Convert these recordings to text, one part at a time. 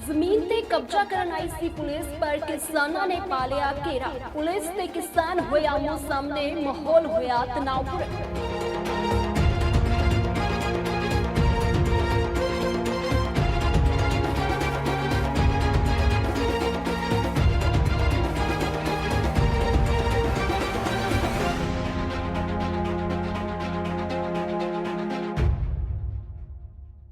ਜ਼ਮੀਨ ਤੇ ਕਬਜ਼ਾ ਕਰਨ ਆਈ ਸੀ ਪੁਲਿਸ, ਪਰ ਕਿਸਾਨਾਂ ਨੇ ਪਾ ਲਿਆ ਘੇਰਾ। ਪੁਲਿਸ ਤੇ ਕਿਸਾਨ ਹੋਏ ਆਮੋ ਸਾਹਮਣੇ, ਮਾਹੌਲ ਹੋਇਆ ਤਣਾਅਪੂਰਨ।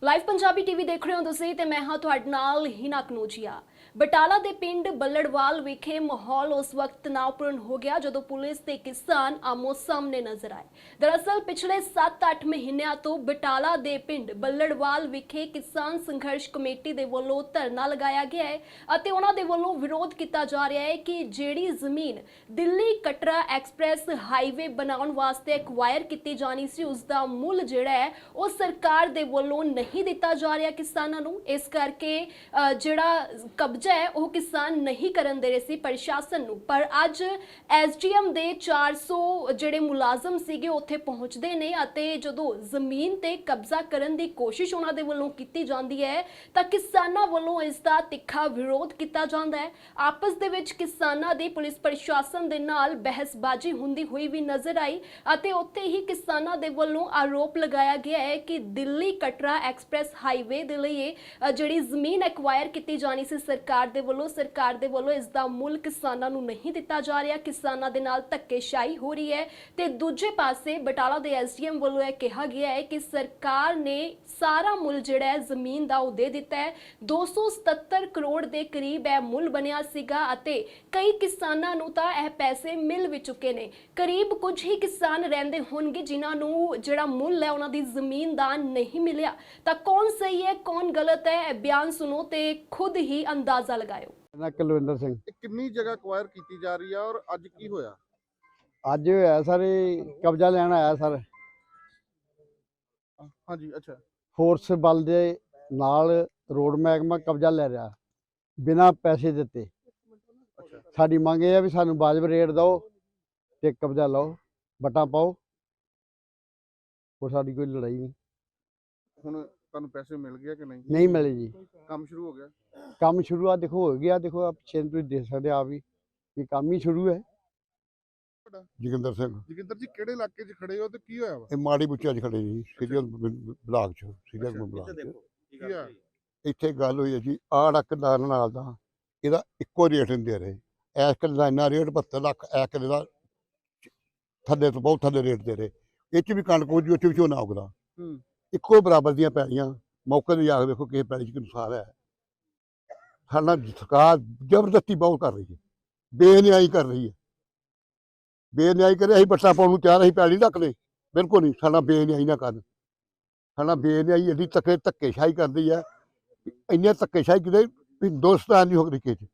ਲਾਈਵ ਪੰਜਾਬੀ ਟੀਵੀ ਦੇਖ ਰਹੇ ਹੋ ਤੁਸੀਂ ਤੇ ਮੈਂ ਹਾਂ ਤੁਹਾਡੇ ਨਾਲ ਹੀਨਾ ਕਨੋਜੀਆ। ਬਟਾਲਾ ਦੇ ਪਿੰਡ ਬੱਲੜਵਾਲ ਵਿਖੇ ਮਾਹੌਲ ਉਸ ਵਕਤ ਤਣਾਅਪੂਰਨ ਹੋ ਗਿਆ ਜਦੋਂ ਪੁਲਿਸ ਤੇ ਕਿਸਾਨ ਆਮੋ ਸਾਹਮਣੇ ਨਜ਼ਰ ਆਏ। ਦਰਅਸਲ ਪਿਛਲੇ 7-8 ਮਹੀਨਿਆਂ ਤੋਂ ਬਟਾਲਾ ਦੇ ਪਿੰਡ ਬੱਲੜਵਾਲ ਵਿਖੇ ਕਿਸਾਨ ਸੰਘਰਸ਼ ਕਮੇਟੀ ਦੇ ਵੱਲੋਂ ਧਰਨਾ ਲਗਾਇਆ ਗਿਆ ਹੈ ਅਤੇ ਉਹਨਾਂ ਦੇ ਵੱਲੋਂ ਵਿਰੋਧ ਕੀਤਾ ਜਾ ਰਿਹਾ ਹੈ ਕਿ ਜਿਹੜੀ ਜ਼ਮੀਨ ਦਿੱਲੀ ਕਟਰਾ ਐਕਸਪ੍ਰੈਸ ਹਾਈਵੇ ਬਣਾਉਣ ਵਾਸਤੇ ਐਕਵਾਇਰ ਕੀਤੀ ਜਾਣੀ ਸੀ, ਉਸ ਦਾ ਮੁੱਲ ਜਿਹੜਾ ਹੈ ਉਹ ਸਰਕਾਰ ਦੇ ਵੱਲੋਂ ਨਹੀਂ ਦਿੱਤਾ ਜਾ ਰਿਹਾ ਕਿਸਾਨਾਂ ਨੂੰ। ਇਸ ਕਰਕੇ ਜਿਹੜਾ ਕਬਜ਼ਾ ਹੈ ਉਹ ਕਿਸਾਨ ਨਹੀਂ ਕਰਨ ਦੇ ਰਹੇ ਸੀ ਪ੍ਰਸ਼ਾਸਨ ਨੂੰ। ਪਰ ਅੱਜ ਐਸਡੀਐਮ ਦੇ 400 ਜਿਹੜੇ ਮੁਲਾਜ਼ਮ ਸੀਗੇ ਉੱਥੇ ਪਹੁੰਚਦੇ ਨੇ ਅਤੇ ਜਦੋਂ ਜ਼ਮੀਨ ਤੇ ਕਬਜ਼ਾ ਕਰਨ ਦੀ ਕੋਸ਼ਿਸ਼ ਉਹਨਾਂ ਦੇ ਵੱਲੋਂ ਕੀਤੀ ਜਾਂਦੀ ਹੈ ਤਾਂ ਕਿਸਾਨਾਂ ਵੱਲੋਂ ਇਸ ਦਾ ਤਿੱਖਾ ਵਿਰੋਧ ਕੀਤਾ ਜਾਂਦਾ ਹੈ। ਆਪਸ ਦੇ ਵਿੱਚ ਕਿਸਾਨਾਂ ਦੀ ਪੁਲਿਸ ਪ੍ਰਸ਼ਾਸਨ ਦੇ ਨਾਲ ਬਹਿਸਬਾਜ਼ੀ ਹੁੰਦੀ ਹੋਈ ਵੀ ਨਜ਼ਰ ਆਈ ਅਤੇ ਉੱਥੇ ਹੀ ਕਿਸਾਨਾਂ ਦੇ ਵੱਲੋਂ ਆਰੋਪ ਲਗਾਇਆ ਗਿਆ ਹੈ ਕਿ ਦਿੱਲੀ ਕਟਰਾ ਐਕਸਪ੍ਰੈਸ ਹਾਈਵੇ ਦੇ ਲਈ ਜਿਹੜੀ ਜ਼ਮੀਨ ਐਕਵਾਇਰ ਕੀਤੀ ਜਾਣੀ ਸੀ ਸਰਕਾਰ ਦੇ ਵੱਲੋਂ ਇਸ ਦਾ ਮੁੱਲ ਕਿਸਾਨਾਂ ਨੂੰ ਨਹੀਂ ਦਿੱਤਾ ਜਾ ਰਿਹਾ, ਕਿਸਾਨਾਂ ਦੇ ਨਾਲ ਧੱਕੇਸ਼ਾਹੀ ਹੋ ਰਹੀ ਹੈ। ਤੇ ਦੂਜੇ ਪਾਸੇ ਬਟਾਲਾ ਦੇ ਐਸਡੀਐਮ ਵੱਲੋਂ ਇਹ ਕਿਹਾ ਗਿਆ ਹੈ ਕਿ ਸਰਕਾਰ ਨੇ ਸਾਰਾ ਮੁੱਲ ਜਿਹੜਾ ਹੈ ਜ਼ਮੀਨ ਦਾ ਉਹ ਦੇ ਦਿੱਤਾ ਹੈ। 277 ਕਰੋੜ ਦੇ ਕਰੀਬ ਇਹ ਮੁੱਲ ਬਣਿਆ ਸੀਗਾ ਅਤੇ ਕਈ ਕਿਸਾਨਾਂ ਨੂੰ ਤਾਂ ਇਹ ਪੈਸੇ ਮਿਲ ਵੀ ਚੁੱਕੇ ਨੇ। ਕਰੀਬ ਕੁਝ ਹੀ ਕਿਸਾਨ ਰਹਿੰਦੇ ਹੋਣਗੇ ਜਿਨ੍ਹਾਂ ਨੂੰ ਜਿਹੜਾ ਮੁੱਲ ਹੈ ਉਹਨਾਂ ਦੀ ਜ਼ਮੀਨ ਦਾ ਨਹੀਂ ਮਿਲਿਆ। ਤਾਂ ਕੌਣ ਸਹੀ ਹੈ ਕੌਣ ਗਲਤ ਹੈ, ਬਿਆਨ ਸੁਣੋ ਤੇ ਖੁਦ ਹੀ ਅੰਦਾਜ਼ਾ लगाओ। कुलविंदर सिंह कितनी जगह एक्वायर की जा रही है और अज की होया? अज होया सर कब्जा लेना आया सर। हाँ जी, अच्छा। फोर्स बल दे नाल रोड महकमा कब्जा ले रहा बिना पैसे दिते। अच्छा। साडी मंग है भी सानू वाजिब रेट दो ते कब्जा लो, बटा पाओ, और साडी कोई लड़ाई नहीं। हुण तुहानू पैसे मिल गया कि नहीं? नहीं मिले जी। काम शुरू हो गया? काम शुरू आ देखो हो गया, देखो आप चेन तुम देख सकते आप ही ये काम ही शुरू है। ਜੋਗਿੰਦਰ ਸਿੰਘ ਜੋਗਿੰਦਰ ਜੀ ਕਿਹੜੇ ਇਲਾਕੇ 'ਚ ਖੜੇ ਹੋ ਤੇ ਕੀ ਹੋਇਆ ਵਾ? ਇਹ ਮਾੜੀ ਬੁੱਚਾ 'ਚ ਖੜੇ ਜੀ, ਸੀਰੀਅਲ ਬਲਾਕ 'ਚ, ਸੀਰੀਅਲ ਬਲਾਕ 'ਚ। ਕੀ ਆ? ਇੱਥੇ ਗੱਲ ਹੋਈ ਹੈ ਜੀ, ਆਹ ਕਿੱਲਾ ਨਾਲ ਦਾ ਇਹਦਾ ਇੱਕੋ ਰੇਟ ਦਿੰਦੇ ਰਹੇ। ਐਸ ਕਿੱਲੇ ਦਾ ਇੰਨਾ ਰੇਟ 72 ਲੱਖ, ਐ ਕਿੱਲੇ ਦਾ ਥੱਲੇ ਤੋਂ ਬਹੁਤ ਥੱਲੇ ਰੇਟ ਦੇ ਰਹੇ। ਇਹ 'ਚ ਵੀ ਕਣਕ ਉਹ 'ਚ ਵੀ ਝੋਨਾ ਉਗਦਾ, ਇੱਕੋ ਬਰਾਬਰ ਦੀਆਂ ਪੈਲੀਆਂ। ਮੌਕੇ 'ਤੇ ਜਾ ਕੇ ਵੇਖੋ ਕਿਸੇ ਪੈਲੀ 'ਚ ਕੀ ਨੁਕਸਾਨ ਹੈ। ਸਾਡਾ ਸਰਕਾਰ ਜ਼ਬਰਦਸਤੀ ਬਹੁਤ ਕਰ ਰਹੀ ਹੈ, ਬੇਨਿਆਈ ਕਰ ਰਹੀ ਹੈ। ਬੇਨਿਆਈ ਕਰੇ ਅਸੀਂ ਬੱਟਾ ਪਾਉਣ ਨੂੰ ਤਿਆਰ, ਅਸੀਂ ਪੈਲੀ ਰੱਖ ਲਏ, ਬਿਲਕੁਲ ਨਹੀਂ। ਸਾਡਾ ਬੇਨਿਆਈ ਨਾ ਕਰਨ, ਸਾਡਾ ਬੇਨਿਆਈ ਐਡੀ ਧੱਕੇਸ਼ਾਹੀ ਕਰਦੀ ਹੈ। ਇੰਨੇ ਧੱਕੇਸ਼ਾਹੀ ਕਿਤੇ ਹਿੰਦੁਸਤਾਨ ਨਹੀਂ ਹੋ ਰਹੀ ਕਿਸੇ 'ਚ।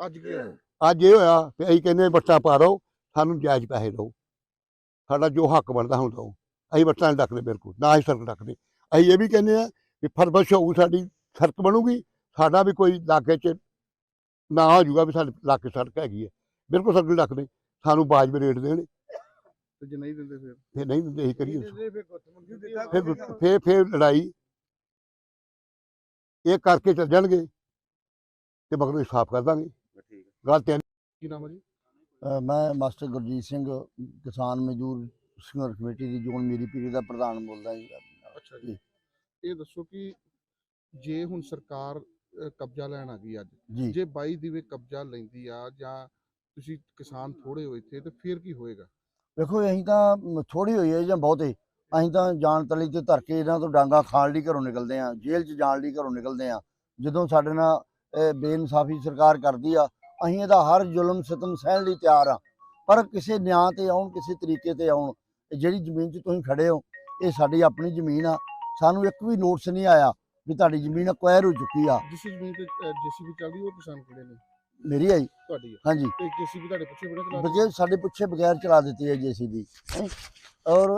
ਅੱਜ ਕੀ ਹੋਇਆ? ਅੱਜ ਇਹ ਹੋਇਆ ਤੇ ਅਸੀਂ ਕਹਿੰਦੇ ਬੱਟਾ ਪਾ ਦਿਓ, ਸਾਨੂੰ ਜਾਇਜ਼ ਪੈਸੇ ਦਿਓ, ਸਾਡਾ ਜੋ ਹੱਕ ਬਣਦਾ ਹੁਣ ਦਿਓ। ਅਸੀਂ ਬੱਟਾ ਨਹੀਂ ਡੱਕਦੇ, ਬਿਲਕੁਲ ਨਾ ਹੀ ਸੜਕ ਡੱਕਦੇ। ਅਸੀਂ ਇਹ ਵੀ ਕਹਿੰਦੇ ਹਾਂ ਕਿ ਫਰਵਸ਼ ਹੋਊ, ਸਾਡੀ ਸੜਕ ਬਣੂਗੀ, ਸਾਡਾ ਵੀ ਕੋਈ ਇਲਾਕੇ 'ਚ ਨਾ ਹੋ ਜਾਊਗਾ ਵੀ ਸਾਡੇ ਇਲਾਕੇ ਸੜਕ ਹੈਗੀ ਹੈ, ਬਿਲਕੁਲ ਸੜਕ ਡੱਕਦੇ। ਸਾਨੂੰ ਵਾਜਬ ਰੇਟ ਦੇਣ, ਤੇ ਜੇ ਨਹੀਂ ਦਿੰਦੇ ਫਿਰ ਨਹੀਂ ਦਿੰਦੇ ਅਸੀਂ ਕਰੀਏ। ਫਿਰ ਫਿਰ ਲੜਾਈ ਇਹ ਕਰਕੇ ਚੱਲ ਜਾਣਗੇ ਤੇ ਮਗਰੋਂ ਸਾਫ਼ ਕਰ ਦਾਂਗੇ ਗੱਲ। ਤੇ ਕੀ ਨਾਮ ਹੈ ਜੀ? मैं मास्टर गुरजीत सिंह किसान मजदूर संघर्ष कमेटी की जोन मेरी पीढ़ी का प्रधान बोलता जी। ਅੱਛਾ ਜੀ, ਇਹ ਦੱਸੋ ਕਿ ਜੇ ਹੁਣ ਸਰਕਾਰ ਕਬਜ਼ਾ ਲੈਣ ਆ ਗਈ ਅੱਜ, जी ਜੇ 22 ਦੀ ਵੇ ਕਬਜ਼ਾ ਲੈਂਦੀ ਆ ਜਾਂ ਤੁਸੀਂ ਕਿਸਾਨ ਥੋੜੇ ਹੋਏ ਇੱਥੇ, ਤੇ ਫਿਰ ਕੀ ਹੋਏਗਾ? देखो अं तो थोड़ी हुई है ਜਾਂ बहुते अं तो जान तली ते धर के इन्हों तो डांगा खाण ਲਈ घरों निकलते हैं, जेल च जाण ਲਈ घरों निकलते हैं। ਜਦੋਂ ਸਾਡੇ ਨਾਲ ਬੇਇਨਸਾਫੀ ਸਰਕਾਰ ਕਰਦੀ ਆ, ਅਸੀਂ ਇਹਦਾ ਹਰ ਜ਼ੁਲਮ ਸਿਤਮ ਸਹਿਣ ਲਈ ਤਿਆਰ ਆ, ਪਰ ਕਿਸੇ ਨਿਆਂ ਤੇ ਆਉਣ, ਕਿਸੇ ਤਰੀਕੇ ਤੇ ਆਉਣ। ਜਿਹੜੀ ਜ਼ਮੀਨ 'ਚ ਤੁਸੀਂ ਖੜੇ ਹੋ ਇਹ ਸਾਡੀ ਆਪਣੀ ਜ਼ਮੀਨ ਆ, ਸਾਨੂੰ ਇੱਕ ਵੀ ਨੋਟਿਸ ਨਹੀਂ ਆਇਆ ਵੀ ਤੁਹਾਡੀ ਜ਼ਮੀਨ ਅਕਵਾਇਰ ਹੋ ਚੁੱਕੀ ਆ। ਜਿਸ ਜ਼ਮੀਨ ਤੇ ਜੀਸੀਬੀ ਚੱਲਦੀ ਉਹ ਕਿਸਾਨ ਕਿਹੜੇ ਨੇ? ਮੇਰੀ ਆਈ ਤੁਹਾਡੀ ਹੈ? ਹਾਂਜੀ, ਤੇ ਜੀਸੀਬੀ ਤੁਹਾਡੇ ਪਿੱਛੇ ਬਣਾ ਚਲਾ ਬਗੈਰ ਸਾਡੇ ਪਿੱਛੇ ਬਗੈਰ ਚਲਾ ਦਿੱਤੀ ਹੈ JCB। ਔਰ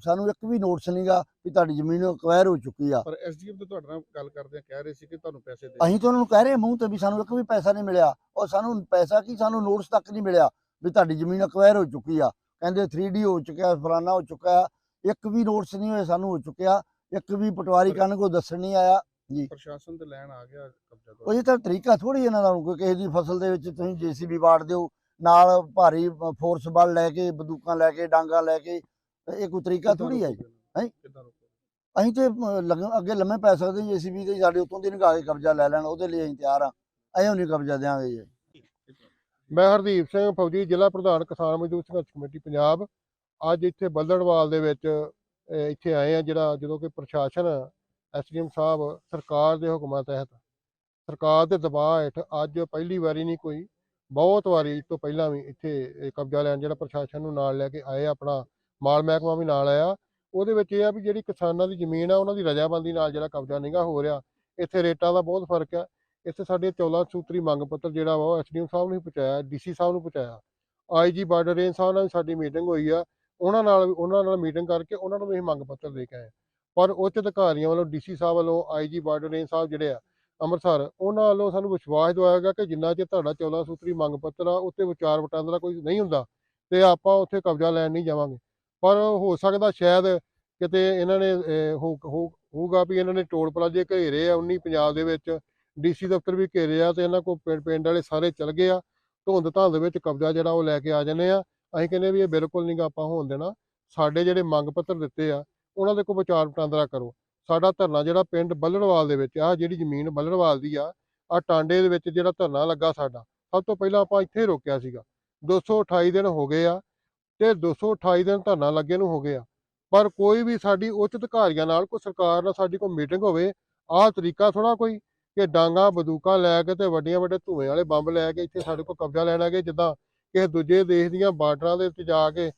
ਸਾਨੂੰ ਇੱਕ ਵੀ ਨੋਟਿਸ ਨਹੀਂਗਾ ਵੀ ਤੁਹਾਡੀ ਜ਼ਮੀਨ ਅਕਵਾਇਰ ਹੋ ਚੁੱਕੀ ਆ। ਪਰ ਐਸਡੀਐਮ ਤੇ ਤੁਹਾਡੇ ਨਾਲ ਗੱਲ ਕਰਦੇ ਆ, ਕਹਿ ਰਹੇ ਸੀ ਕਿ ਤੁਹਾਨੂੰ ਪੈਸੇ ਦੇ। ਅਸੀਂ ਤਾਂ ਉਹਨਾਂ ਨੂੰ ਕਹਿ ਰਹੇ ਮੂੰਹ ਤੇ ਵੀ ਸਾਨੂੰ ਇੱਕ ਵੀ ਪੈਸਾ ਨਹੀਂ ਮਿਲਿਆ, ਔਰ ਸਾਨੂੰ ਪੈਸਾ ਕੀ ਸਾਨੂੰ ਨੋਟਿਸ ਤੱਕ ਨਹੀਂ ਮਿਲਿਆ ਵੀ ਤੁਹਾਡੀ ਜ਼ਮੀਨ ਅਕਵਾਇਰ ਹੋ ਚੁੱਕੀ ਆ। ਕਹਿੰਦੇ 3D ਹੋ ਚੁੱਕਿਆ, ਫਲਾਨਾ ਹੋ ਚੁੱਕਾ। ਇੱਕ ਵੀ ਨੋਟਿਸ ਨਹੀਂ ਹੋਇਆ ਸਾਨੂੰ ਹੋ ਚੁੱਕਿਆ, ਇੱਕ ਵੀ ਪਟਵਾਰੀ ਕੰਨ ਕੋ ਦੱਸਣ ਨਹੀਂ ਆਇਆ ਜੀ। ਪ੍ਰਸ਼ਾਸਨ ਤੇ ਲੈਣ ਆ ਗਿਆ ਕਬਜ਼ਾ ਉਹ ਇਹ ਤਾਂ ਤਰੀਕਾ ਥੋੜੀ ਇਹਨਾਂ ਦਾ, ਕੋਈ ਕਿਸੇ ਦੀ ਫਸਲ ਦੇ ਵਿੱਚ ਤੁਸੀਂ JCB ਵਾੜ ਦਿਓ, ਨਾਲ ਭਾਰੀ ਫੋਰਸ ਬਲ ਲੈ ਕੇ, ਬੰਦੂਕਾਂ ਲੈ ਕੇ, ਡਾਂਗਾ ਲੈ ਕੇ, ਇਹ ਕੋਈ ਤਰੀਕਾ ਥੋੜੀ ਹੈ ਜੀ। ਹੈਂ? ਕਿੱਦਾਂ ਰੋਕੋਗੇ? ਅਸੀਂ ਤੇ ਅੱਗੇ ਲੰਮੇ ਪੈ ਸਕਦੇ JCB ਤੇ, ਸਾਡੇ ਉੱਤੋਂ ਦੀ ਨਿਕਾਲ ਕੇ ਕਬਜ਼ਾ ਲੈ ਲੈਣ, ਉਹਦੇ ਲਈ ਅਸੀਂ ਤਿਆਰ ਆ। ਅਸੀਂ ਨਹੀਂ ਕਬਜ਼ਾ ਦਿਆਂਗੇ ਜੀ। ਮੈਂ ਹਰਦੀਪ ਸਿੰਘ ਫੌਜੀ, ਜ਼ਿਲ੍ਹਾ ਪ੍ਰਧਾਨ ਕਿਸਾਨ ਮਜ਼ਦੂਰ ਸੰਘਰਸ਼ ਕਮੇਟੀ ਪੰਜਾਬ। ਅੱਜ ਇੱਥੇ ਬੱਲੜਵਾਲ ਦੇ ਵਿੱਚ ਇੱਥੇ ਆਏ ਆ, ਜਦੋਂ ਕਿ ਪ੍ਰਸ਼ਾਸਨ SDM ਸਾਹਿਬ ਸਰਕਾਰ ਦੇ ਹੁਕਮਾਂ ਤਹਿਤ, ਸਰਕਾਰ ਦੇ ਦਬਾਅ ਹੇਠ ਅੱਜ ਪਹਿਲੀ ਵਾਰੀ ਨਹੀਂ, ਕੋਈ ਬਹੁਤ ਵਾਰੀ ਇਸ ਤੋਂ ਪਹਿਲਾਂ ਵੀ ਇੱਥੇ ਕਬਜ਼ਾ ਲੈਣ ਜਿਹੜਾ ਪ੍ਰਸ਼ਾਸਨ ਨੂੰ ਨਾਲ ਲੈ ਕੇ ਆਏ, ਆਪਣਾ ਮਾਲ ਮਹਿਕਮਾ ਵੀ ਨਾਲ ਆਇਆ। ਉਹਦੇ ਵਿੱਚ ਇਹ ਆ ਵੀ ਜਿਹੜੀ ਕਿਸਾਨਾਂ ਦੀ ਜ਼ਮੀਨ ਆ ਉਹਨਾਂ ਦੀ ਰਜਾਬੰਦੀ ਨਾਲ ਜਿਹੜਾ ਕਬਜ਼ਾ ਨਿਗਾ ਹੋ ਰਿਹਾ। ਇੱਥੇ ਰੇਟਾਂ ਦਾ ਬਹੁਤ ਫਰਕ ਆ। ਇੱਥੇ ਸਾਡੇ 14 ਸੂਤਰੀ ਮੰਗ ਪੱਤਰ ਜਿਹੜਾ ਵਾ ਉਹ SDM ਸਾਹਿਬ ਨੂੰ ਪਹੁੰਚਾਇਆ, DC ਸਾਹਿਬ ਨੂੰ ਪਹੁੰਚਾਇਆ, IG ਬਾਰਡਰ ਰੇਂਜ ਸਾਹਿਬ ਨਾਲ ਵੀ ਸਾਡੀ ਮੀਟਿੰਗ ਹੋਈ ਆ। ਉਹਨਾਂ ਨਾਲ ਮੀਟਿੰਗ ਕਰਕੇ ਉਹਨਾਂ ਨੂੰ ਵੀ ਅਸੀਂ ਮੰਗ ਪੱਤਰ ਦੇ ਕੇ ਆਏ। ਪਰ ਉੱਚ ਅਧਿਕਾਰੀਆਂ ਵੱਲੋਂ, DC ਸਾਹਿਬ ਵੱਲੋਂ, IG ਬਾਰਡਰ ਰੇਂਜ ਸਾਹਿਬ ਜਿਹੜੇ ਆ ਅੰਮ੍ਰਿਤਸਰ, ਉਹਨਾਂ ਵੱਲੋਂ ਸਾਨੂੰ ਵਿਸ਼ਵਾਸ ਦਿਵਾਇਆ ਗਿਆ ਕਿ ਜਿੰਨਾ ਚਿਰ ਤੁਹਾਡਾ 14 ਸੂਤਰੀ ਮੰਗ ਪੱਤਰ ਆ ਉੱਤੇ ਵਿਚਾਰ ਵਟਾਂਦਰਾ ਕੋਈ ਨਹੀਂ ਹੁੰਦਾ ਤੇ ਆਪਾਂ ਉੱਥੇ ਕਬਜ਼ਾ ਲੈਣ ਨਹੀਂ ਜਾਵਾਂਗੇ। ਪਰ ਹੋ ਸਕਦਾ ਸ਼ਾਇਦ ਕਿਤੇ ਇਹਨਾਂ ਨੇ ਹੋਊਗਾ ਵੀ ਇਹਨਾਂ ਨੇ ਟੋਲ ਪਲਾਜ਼ੇ ਘੇਰੇ ਆ 19 ਪੰਜਾਬ ਦੇ ਵਿੱਚ, DC ਦਫ਼ਤਰ ਵੀ ਘੇਰੇ ਆ, ਤੇ ਇਹਨਾਂ ਕੋਲ ਪਿੰਡ ਵਾਲੇ ਸਾਰੇ ਚਲ ਗਏ ਆ। ਧੁੰਦ ਵਿੱਚ ਕਬਜ਼ਾ ਜਿਹੜਾ ਉਹ ਲੈ ਕੇ ਆ ਜਾਂਦੇ ਆ। ਅਸੀਂ ਕਹਿੰਦੇ ਵੀ ਇਹ ਬਿਲਕੁਲ ਨਹੀਂ ਗਾ ਆਪਾਂ ਹੋਣ ਦੇਣਾ। ਸਾਡੇ ਜਿਹੜੇ ਮੰਗ ਪੱਤਰ ਦਿੱਤੇ ਆ ਉਹਨਾਂ ਦੇ ਕੋਲ ਵਿਚਾਰ ਵਟਾਂਦਰਾ ਕਰੋ। ਸਾਡਾ ਧਰਨਾ ਜਿਹੜਾ ਪਿੰਡ ਬੱਲੜਵਾਲ ਦੇ ਵਿੱਚ ਆ, ਜਿਹੜੀ ਜ਼ਮੀਨ ਬੱਲੜਵਾਲ ਦੀ ਆ ਟਾਂਡੇ ਦੇ ਵਿੱਚ ਜਿਹੜਾ ਧਰਨਾ ਲੱਗਾ ਸਾਡਾ, ਸਭ ਤੋਂ ਪਹਿਲਾਂ ਆਪਾਂ ਇੱਥੇ ਰੋਕਿਆ ਸੀਗਾ। 228 ਦਿਨ ਹੋ ਗਏ ਆ ਤੇ 228 ਦਿਨ ਧਰਨਾ ਲੱਗੇ ਨੂੰ ਹੋ ਗਏ ਆ, ਪਰ ਕੋਈ ਵੀ ਸਾਡੀ ਉੱਚ ਅਧਿਕਾਰੀਆਂ ਨਾਲ, ਕੋਈ ਸਰਕਾਰ ਨਾਲ ਸਾਡੀ ਕੋਈ ਮੀਟਿੰਗ ਹੋਵੇ। ਆਹ ਤਰੀਕਾ ਥੋੜਾ ਕੋਈ ਕਿ ਡਾਂਗਾ ਬੰਦੂਕਾਂ ਲੈ ਕੇ ਤੇ ਵੱਡੇ ਧੂਏ ਵਾਲੇ ਬੰਬ ਲੈ ਕੇ ਇੱਥੇ ਸਾਡੇ ਕੋਲ ਕਬਜ਼ਾ ਲੈਣਾ, ਕਿ ਜਿੱਦਾਂ ਕਿਸੇ ਦੂਜੇ ਦੇਸ਼ ਦੀਆਂ ਬਾਰਡਰਾਂ ਦੇ ਉੱਤੇ ਜਾ ਕੇ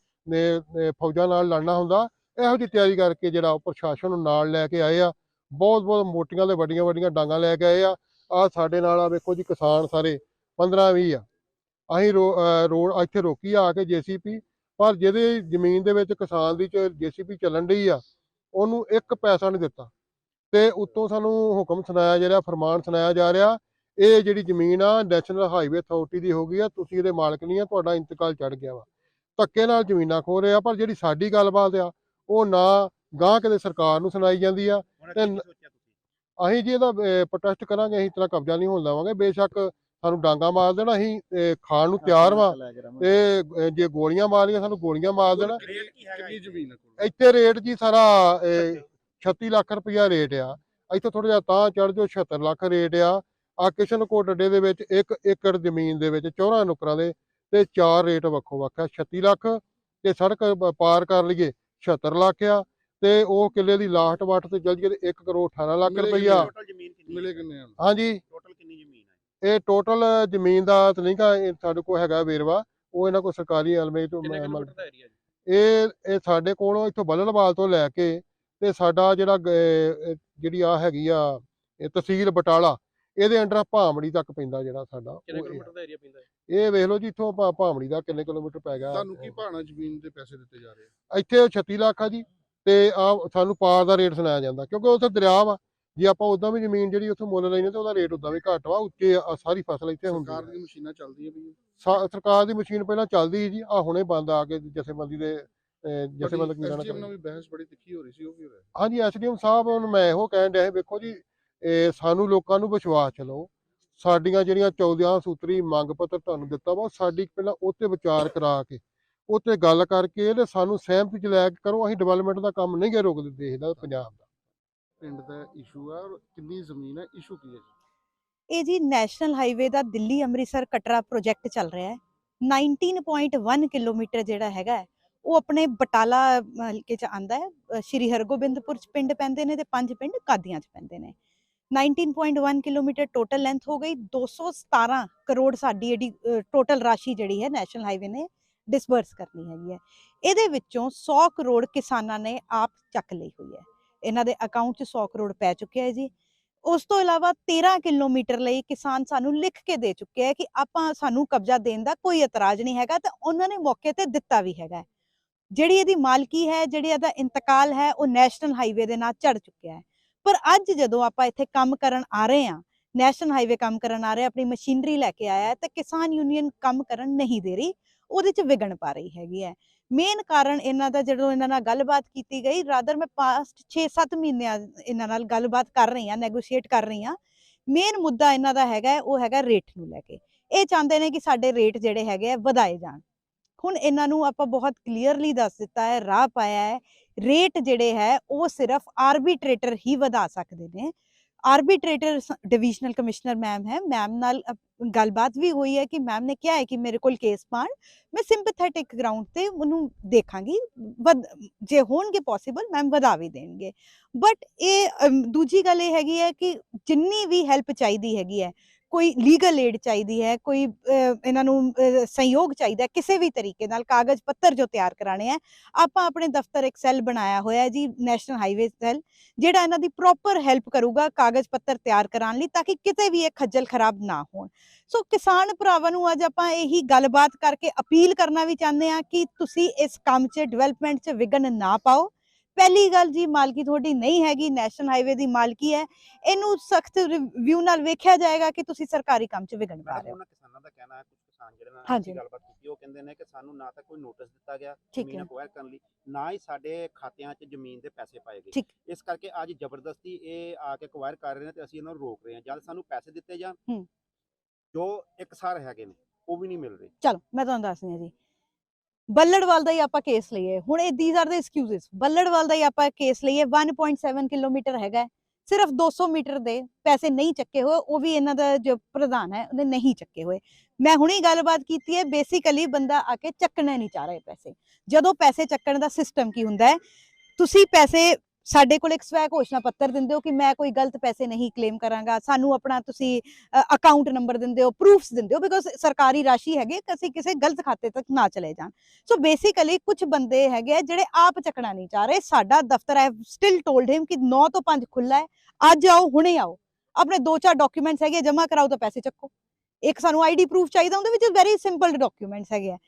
ਫੌਜਾਂ ਨਾਲ ਲੜਨਾ ਹੁੰਦਾ। ਇਹੋ ਜਿਹੀ ਤਿਆਰੀ ਕਰਕੇ ਜਿਹੜਾ ਉਹ ਪ੍ਰਸ਼ਾਸਨ ਨੂੰ ਨਾਲ ਲੈ ਕੇ ਆਏ ਆ। ਬਹੁਤ ਮੋਟੀਆਂ ਤੇ ਵੱਡੀਆਂ ਡਾਂਗਾ ਲੈ ਕੇ ਆਏ ਆ। ਆਹ ਸਾਡੇ ਨਾਲ ਆ ਵੇਖੋ ਜੀ, ਕਿਸਾਨ ਸਾਰੇ 15-20 ਆ। ਅਸੀਂ ਰੋਡ ਇੱਥੇ ਰੋਕੀ ਆ ਕੇ JCB, ਪਰ ਜਿਹਦੇ ਜ਼ਮੀਨ ਦੇ ਵਿੱਚ ਕਿਸਾਨ ਦੀ JCB ਚੱਲਣ ਡਈ ਆ ਉਹਨੂੰ 1 ਪੈਸਾ ਨਹੀਂ ਦਿੱਤਾ, ਤੇ ਉੱਤੋਂ ਸਾਨੂੰ ਹੁਕਮ ਸੁਣਾਇਆ ਜਾ ਰਿਹਾ, ਫਰਮਾਨ ਸੁਣਾਇਆ ਜਾ ਰਿਹਾ, ਇਹ ਜਿਹੜੀ ਜ਼ਮੀਨ ਆ ਨੈਸ਼ਨਲ ਹਾਈਵੇ ਅਥਾਰਟੀ ਦੀ ਹੋ ਗਈ ਆ, ਤੁਸੀਂ ਇਹਦੇ ਮਾਲਕ ਨਹੀਂ ਆ, ਤੁਹਾਡਾ ਇੰਤਕਾਲ ਚੜ ਗਿਆ ਵਾ। ਧੱਕੇ ਨਾਲ ਜ਼ਮੀਨਾਂ ਖੋ ਰਹੇ ਆ। ਪਰ ਜਿਹੜੀ ਸਾਡੀ ਗੱਲਬਾਤ ਆ ਉਹ ਨਾ ਗਾਂਹ ਕਿਤੇ ਸਰਕਾਰ ਨੂੰ ਸੁਣਾਈ ਜਾਂਦੀ ਆ। ਤੇ ਅਸੀਂ ਜੀ ਇਹਦਾ ਪ੍ਰੋਟੈਸਟ ਕਰਾਂਗੇ। ਅਸੀਂ ਤਰ੍ਹਾਂ ਕਬਜ਼ਾ ਨਹੀਂ ਹੋਣ ਦੇਵਾਂਗੇ। ਬੇਸ਼ੱਕ ਸਾਨੂੰ ਡਾਂਗਾ ਮਾਰ ਦੇਣਾ, ਅਸੀਂ ਖਾਣ ਨੂੰ ਤਿਆਰ ਵਾਂ, ਤੇ ਜੇ ਗੋਲੀਆਂ ਮਾਰੀਆਂ ਸਾਨੂੰ ਗੋਲੀਆਂ ਮਾਰ ਦੇਣਾ। ਕਿੰਨੀ ਜ਼ਮੀਨ ਹੈ ਕੋਲ? ਇੱਥੇ ਰੇਟ ਜੀ ਸਾਰਾ 36 ਲੱਖ ਰੁਪਇਆ ਰੇਟ ਆ। ਇੱਥੇ ਥੋੜਾ ਜਿਹਾ ਤਾਂ ਚੜ ਜੋ 76 ਲੱਖ ਰੇਟ ਆ ਕਿਸ਼ਨਕੋਟ ਅੱਡੇ ਦੇ ਵਿੱਚ 1 ਏਕੜ ਜ਼ਮੀਨ ਦੇ ਵਿੱਚ 14 ਨੁਕਰਾਂ ਦੇ ਤੇ 4 ਰੇਟ ਵੱਖੋ ਵੱਖ ਆ। 36 ਲੱਖ ਤੇ ਸੜਕ ਪਾਰ ਕਰ ਲਈਏ 76 ਲੱਖ ਆ, ਤੇ ਉਹ ਕਿੱਲੇ ਦੀ ਲਾਸਟ ਵੱਟ ਤੇ ਜਲ ਜੇ 1 ਕਰੋੜ 18 ਲੱਖ ਰੁਪਈਆ। ਮਿਲੇ ਕਿੰਨੇ ਆ? ਹਾਂਜੀ, ਟੋਟਲ ਕਿੰਨੀ ਜ਼ਮੀਨ ਹੈ? ਇਹ ਟੋਟਲ ਜ਼ਮੀਨ ਦਾ ਤਾਂ ਨਹੀਂ ਗਾ, ਸਾਡੇ ਕੋਲ ਹੈਗਾ ਵੇਰਵਾ, ਉਹ ਇਹਨਾਂ ਕੋਲ ਸਰਕਾਰੀ ਐਲਮੇ ਤੋਂ ਕਿੰਨੇ ਕਿਲੋਮੀਟਰ ਦਾ ਏਰੀਆ ਜੀ? ਇਹ ਸਾਡੇ ਕੋਲੋਂ ਇੱਥੋਂ ਬੱਲੜਵਾਲ ਤੋਂ ਲੈ ਕੇ ਤੇ ਸਾਡਾ ਜਿਹੜਾ ਜਿਹੜੀ ਆ ਹੈਗੀ ਆ ਇਹ ਤਹਿਸੀਲ ਬਟਾਲਾ, ਇਹਦੇ ਅੰਡਰ ਭਾਮੜੀ ਤੱਕ ਪੈਂਦਾ ਜਿਹੜਾ ਸਾਡਾ। ਕਿੰਨੇ ਕਿਲੋਮੀਟਰ ਦਾ ਏਰੀਆ ਪੈਂਦਾ ਹੈ? ਇਹ ਵੇਖ ਲਓ ਜੀ, ਇੱਥੋਂ ਭਾਮੜੀ ਦਾ ਕਿੰਨੇ ਕਿਲੋਮੀਟਰ ਪੈ ਗਿਆ। ਤੁਹਾਨੂੰ ਕੀ ਭਾਣਾ ਜ਼ਮੀਨ ਦੇ ਪੈਸੇ ਦਿੱਤੇ ਜਾ ਰਹੇ ਆ? ਇੱਥੇ 36 ਲੱਖ ਆ ਜੀ, ਤੇ ਆ ਸਾਨੂੰ ਪਾਰ ਦਾ ਰੇਟ ਸੁਣਾਇਆ ਜਾਂਦਾ, ਕਿਉਂਕਿ ਉੱਥੇ ਦਰਿਆ ਵਾ। ਜੇ ਆਪਾਂ ਉਦਾਂ ਵੀ ਜ਼ਮੀਨ ਜਿਹੜੀ ਉੱਥੇ ਮੁੱਲ ਲੈਣੀ ਤੇ ਉਹਦਾ ਰੇਟ ਉਦਾਂ ਵੀ ਘੱਟ ਵਾ, ਉੱਚੇ ਸਾਰੀ ਫਸਲ ਇੱਥੇ ਹੁੰਦੀ ਸਰਕਾਰ ਆ। ਦੀਆਂ ਮਸ਼ੀਨਾਂ ਚੱਲਦੀਆਂ ਵੀ? ਸਰਕਾਰ ਦੀ ਮਸ਼ੀਨ ਪਹਿਲਾਂ ਚੱਲਦੀ ਸੀ ਜੀ, ਆ ਹੁਣੇ ਬੰਦ ਆ ਕੇ ਜਥੇਬੰਦੀ ਦੇ ਜਥੇਬੰਦੀ ਕੀ SDM ਨਾਲ ਵੀ ਬਹਿਸ ਬੜੀ ਤਿੱਖੀ ਹੋ ਰਹੀ ਸੀ, ਉਹ ਕੀ ਹੋਇਆ? ਹਾਂਜੀ, SDM ਸਾਹਿਬ ਨੂੰ ਮੈਂ ਇਹੋ ਕਹਿਣ ਡਿਆ ਸੀ, ਵੇਖੋ ਜੀ, ਸਾਨੂੰ ਲੋਕਾਂ ਨੂੰ ਵਿਸ਼ਵਾਸ ਚਲੋ, ਸਾਡੀਆਂ ਜਿਹੜੀਆਂ 14 ਸੂਤਰੀ ਮੰਗ ਪੱਤਰ ਤੁਹਾਨੂੰ ਦਿੱਤਾ ਵਾ, ਸਾਡੀ ਪਹਿਲਾਂ ਉੱਤੇ ਵਿਚਾਰ ਕਰਾ ਕੇ ਉੱਤੇ ਗੱਲ ਕਰਕੇ ਤੇ ਸਾਨੂੰ ਸਹਿਮਤੀ ਚ ਲੈ ਕੇ ਕਰੋ। ਅਸੀਂ ਡਿਵੈਲਪਮੈਂਟ ਦਾ ਕੰਮ ਨਹੀਂ ਗੇ ਰੋਕਦੇ ਦੇਸ਼ ਦਾ, ਪੰਜਾਬ ਦਾ। ਪਿੰਡ ਦਾ ਇਸ਼ੂ ਆ ਔਰ ਕਿੰਨੀ ਜ਼ਮੀਨ ਹੈ, ਇਸ਼ੂ ਕੀ ਹੈ ਜੀ? ਇਹ ਜੀ ਨੈਸ਼ਨਲ ਹਾਈਵੇ ਦਾ ਦਿੱਲੀ ਅੰਮ੍ਰਿਤਸਰ ਕਟਰਾ ਪ੍ਰੋਜੈਕਟ ਚੱਲ ਰਿਹਾ ਹੈ। 19.1 ਕਿਲੋਮੀਟਰ ਜਿਹੜਾ ਹੈਗਾ ਹੈ, ਉਹ ਆਪਣੇ ਬਟਾਲਾ ਹਲਕੇ ਚ ਆਂਦਾ ਹੈ। ਸ਼੍ਰੀ ਹਰਗੋਬਿੰਦਪੁਰ ਚ ਪਿੰਡ ਪੈਂਦੇ ਨੇ ਤੇ 5 ਪਿੰਡ ਕਾਦੀਆਂ ਚ ਪੈਂਦੇ ਨੇ। 19.1 ਕਿਲੋਮੀਟਰ ਟੋਟਲ ਲੈਂਥ ਹੋ ਗਈ। 217 ਕਰੋੜ ਸਾਡੀ ਜਿਹੜੀ ਟੋਟਲ ਰਾਸ਼ੀ ਜਿਹੜੀ ਹੈ ਨੈਸ਼ਨਲ ਹਾਈਵੇ ਨੇ ਡਿਸਬਰਸ ਕਰਨੀ ਹੈਗੀ ਹੈ। ਇਹਦੇ ਵਿੱਚੋਂ 100 ਕਰੋੜ ਕਿਸਾਨਾਂ ਨੇ ਆਪ ਚੱਕ ਲਈ ਹੋਈ ਹੈ, ਇਹਨਾਂ ਦੇ ਅਕਾਊਂਟ 'ਚ 100 ਕਰੋੜ ਪੈ ਚੁੱਕਿਆ ਹੈ ਜੀ। ਉਸ ਤੋਂ ਇਲਾਵਾ 13 ਕਿਲੋਮੀਟਰ ਲਈ ਕਿਸਾਨ ਸਾਨੂੰ ਲਿਖ ਕੇ ਦੇ ਚੁੱਕੇ ਹੈ ਕਿ ਆਪਾਂ ਸਾਨੂੰ ਕਬਜ਼ਾ ਦੇਣ ਦਾ ਕੋਈ ਇਤਰਾਜ਼ ਨਹੀਂ ਹੈਗਾ, ਤੇ ਉਹਨਾਂ ਨੇ ਮੌਕੇ ਤੇ ਦਿੱਤਾ ਵੀ ਹੈਗਾ। ਜਿਹੜੀ ਇਹਦੀ ਮਾਲਕੀ ਹੈ, ਜਿਹੜੀ ਇਹਦਾ ਇੰਤਕਾਲ ਹੈ, ਉਹ ਨੈਸ਼ਨਲ ਹਾਈਵੇ ਦੇ ਨਾਲ ਚੜ ਚੁੱਕਿਆ ਹੈ। ਪਰ ਅੱਜ ਜਦੋਂ ਆਪਾਂ ਇੱਥੇ ਕੰਮ ਕਰਨ ਆ ਰਹੇ ਹਾਂ, ਨੈਸ਼ਨਲ ਹਾਈਵੇ ਕੰਮ ਕਰਨ ਆ ਰਹੇ, ਆਪਣੀ ਮਸ਼ੀਨਰੀ ਲੈ ਕੇ ਆਇਆ, ਤੇ ਕਿਸਾਨ ਯੂਨੀਅਨ ਕੰਮ ਕਰਨ ਨਹੀਂ ਦੇ ਰਹੀ, ਉਹਦੇ 'ਚ ਵਿਗਣ ਪਾ ਰਹੀ ਹੈਗੀ ਹੈ। ਮੇਨ ਕਾਰਨ ਇਹਨਾਂ ਦਾ ਜਦੋਂ ਇਹਨਾਂ ਨਾਲ ਗੱਲਬਾਤ ਕੀਤੀ ਗਈ, ਰਾਦਰ ਮੈਂ ਪਾਸਟ 6-7 ਮਹੀਨਿਆਂ ਇਹਨਾਂ ਨਾਲ ਗੱਲਬਾਤ ਕਰ ਰਹੀ ਹਾਂ, ਨੈਗੋਸ਼ੀਏਟ ਕਰ ਰਹੀ ਹਾਂ। ਮੇਨ ਮੁੱਦਾ ਇਹਨਾਂ ਦਾ ਹੈਗਾ ਉਹ ਹੈਗਾ ਰੇਟ ਨੂੰ ਲੈ ਕੇ। ਇਹ ਚਾਹੁੰਦੇ ਨੇ ਕਿ ਸਾਡੇ ਰੇਟ ਜਿਹੜੇ ਹੈਗੇ ਆ ਵਧਾਏ ਜਾਣ। ਹੁਣ ਇਹਨਾਂ ਨੂੰ ਆਪਾਂ ਬਹੁਤ ਕਲੀਅਰਲੀ ਦੱਸ ਦਿੱਤਾ ਹੈ, ਰਾਹ ਪਾਇਆ ਹੈ, ਰੇਟ ਜਿਹੜੇ ਹੈ ਉਹ ਸਿਰਫ ਆਰਬਿਟਰੇਟਰ ਹੀ ਵਧਾ ਸਕਦੇ ਨੇ। ਆਰਬਿਟਰੇਟਰ डिवीजनल कमिश्नर मैम है, मैम नाल गलबात भी हुई है कि मैम ने क्या है कि मेरे कोल केस पाण, मैं सिंपैथेटिक ग्राउंड ते उन्हों देखांगी, जे होणगे पॉसिबल मैम वधा भी देणगे। बट ये दूजी गल ये हैगी है कि जिन्नी भी हैल्प चाहिदी हैगी है, कोई लीगल एड चाहिदी है, कोई इन्हां नूं सहयोग चाहिदा है किसी भी तरीके नाल, कागज पत्तर जो तैयार कराने हैं, आपां अपने दफ्तर एक सैल बनाया होया है जी, नैशनल हाईवे सैल, ਜਿਹੜਾ ਇਹਨਾਂ ਦੀ ਪ੍ਰੋਪਰ ਹੈਲਪ ਕਰੂਗਾ ਕਾਗਜ਼ ਪੱਤਰ ਤਿਆਰ ਕਰਾਉਣ ਲਈ, ਤਾਂ ਕਿ ਕਿਤੇ ਵੀ ਇਹ ਖੱਜਲ ਖਰਾਬ ਨਾ ਹੋਣ। ਸੋ ਕਿਸਾਨ ਭਰਾਵਾਂ ਨੂੰ ਅੱਜ ਆਪਾਂ ਇਹੀ ਗੱਲਬਾਤ ਕਰਕੇ ਅਪੀਲ ਕਰਨਾ ਵੀ ਚਾਹੁੰਦੇ ਆ ਕਿ ਤੁਸੀਂ ਇਸ ਕੰਮ 'ਚ ਡਿਵੈਲਪਮੈਂਟ 'ਚ ਵਿਘਨ ਨਾ ਪਾਓ। ਪਹਿਲੀ ਗੱਲ ਜੀ, ਮਾਲਕੀ ਤੁਹਾਡੀ ਨਹੀਂ ਹੈਗੀ, ਨੈਸ਼ਨਲ ਹਾਈਵੇ ਦੀ ਮਾਲਕੀ ਹੈ, ਇਹਨੂੰ ਸਖਤ ਰਿਵਿਊ ਨਾਲ ਵੇਖਿਆ ਜਾਏਗਾ ਕਿ ਤੁਸੀਂ ਸਰਕਾਰੀ ਕੰਮ 'ਚ ਵਿਘਨ ਪਾ ਰਹੇ ਹੋ। ਉਹਨਾਂ ਕਿਸਾਨਾਂ ਦਾ ਕਹਿਣਾ ਹੈ, ਕੁਝ ਕਿਸਾਨ ਜਿਹੜੇ ਨਾਲ ਹਾਂਜੀ। ਅਸੀਂ ਗੱਲਬਾਤ ਕੀਤੀ, ਉਹ ਕਹਿੰਦੇ ਨੇ ਕਿ ਸਾਨੂੰ ਨਾ ਤਾਂ ਕੋਈ ਨੋਟਿਸ ਦਿੱਤਾ ਗਿਆ ਠੀਕ ਜ਼ਮੀਨ ਹੈ। ਅਕਵਾਇਰ ਕਰਨ ਲਈ, ਨਾ ਹੀ ਸਾਡੇ ਖਾਤਿਆਂ 'ਚ ਜ਼ਮੀਨ ਦੇ ਪੈਸੇ ਪਾਏ ਗਏ। ਠੀਕ। ਇਸ ਕਰਕੇ ਅੱਜ ਜ਼ਬਰਦਸਤੀ ਇਹ ਆ ਕੇ ਅਕਵਾਇਰ ਕਰ ਰਹੇ ਨੇ ਤੇ ਅਸੀਂ ਇਹਨਾਂ ਨੂੰ ਰੋਕ ਰਹੇ ਹਾਂ। ਜਦ ਸਾਨੂੰ ਪੈਸੇ ਦਿੱਤੇ ਜਾਣ ਜੋ ਇਕਸਾਰ ਹੈਗੇ ਨੇ ਉਹ ਵੀ ਨਹੀਂ ਮਿਲ ਰਹੇ। ਚਲੋ ਮੈਂ ਤੁਹਾਨੂੰ ਦੱਸਦੀ ਹਾਂ ਜੀ, ਬੱਲੜਵਾਲ ਦਾ ਹੀ ਆਪਾਂ ਕੇਸ ਲਈਏ। ਹੁਣ ਇਹ these are the excuses. Ballarwal ਦਾ ਹੀ ਆਪਾਂ ਕੇਸ ਲਈਏ, 1.7 ਕਿਲੋਮੀਟਰ ਹੈਗਾ, ਸਿਰਫ 200 ਮੀਟਰ ਦੇ ਪੈਸੇ ਨਹੀਂ ਚੱਕੇ ਹੋਏ, ਉਹ ਵੀ ਇਹਨਾਂ ਦਾ ਜੋ ਪ੍ਰਧਾਨ ਹੈ ਉਹਨੇ ਨਹੀਂ ਚੱਕੇ ਹੋਏ। ਮੈਂ ਹੁਣੇ ਗੱਲਬਾਤ ਕੀਤੀ ਹੈ, ਬੇਸਿਕਲੀ ਬੰਦਾ ਆ ਕੇ ਚੱਕਣਾ ਨਹੀਂ ਚਾਹ ਰਿਹਾ ਪੈਸੇ। ਜਦੋਂ ਪੈਸੇ ਚੱਕਣ ਦਾ ਸਿਸਟਮ ਕੀ ਹੁੰਦਾ ਹੈ, ਤੁਸੀਂ ਪੈਸੇ ਸਾਡੇ ਕੋਲ ਇੱਕ ਸਵੈ ਘੋਸ਼ਣਾ ਪੱਤਰ ਦਿੰਦੇ ਹੋ ਕਿ ਮੈਂ ਕੋਈ ਗਲਤ ਪੈਸੇ ਨਹੀਂ ਕਲੇਮ ਕਰਾਂਗਾ, ਸਾਨੂੰ ਆਪਣਾ ਤੁਸੀਂ ਅਕਾਊਂਟ ਨੰਬਰ ਦਿੰਦੇ ਹੋ, ਪ੍ਰੂਫਸ ਦਿੰਦੇ ਹੋ, ਬਿਕੋਜ਼ ਸਰਕਾਰੀ ਰਾਸ਼ੀ ਹੈਗੇ, ਅਸੀਂ ਕਿਸੇ ਗਲਤ ਖਾਤੇ ਤੱਕ ਨਾ ਚਲੇ ਜਾਣ। ਸੋ ਬੇਸਿਕਲੀ ਕੁਝ ਬੰਦੇ ਹੈਗੇ ਜਿਹੜੇ ਆਪ ਚੱਕਣਾ ਨਹੀਂ ਚਾਹ ਰਹੇ। ਸਾਡਾ ਦਫ਼ਤਰ ਹੈ, ਸਟਿਲ ਟੋਲਡ ਹਿਮ ਕਿ 9 ਤੋਂ 5 ਖੁੱਲਾ ਹੈ, ਅੱਜ ਆਓ, ਹੁਣੇ ਆਓ, ਆਪਣੇ 2-4 ਡਾਕੂਮੈਂਟਸ ਹੈਗੇ ਜਮ੍ਹਾਂ ਕਰਾਓ ਤਾਂ ਪੈਸੇ ਚੱਕੋ। ਇੱਕ ਸਾਨੂੰ ਆਈਡੀ ਪ੍ਰੂਫ ਚਾਹੀਦਾ, ਉਹਦੇ ਵਿੱਚ ਵੈਰੀ ਸਿੰਪਲ ਡਾਕੂਮੈਂਟਸ ਹੈਗੇ ਆ।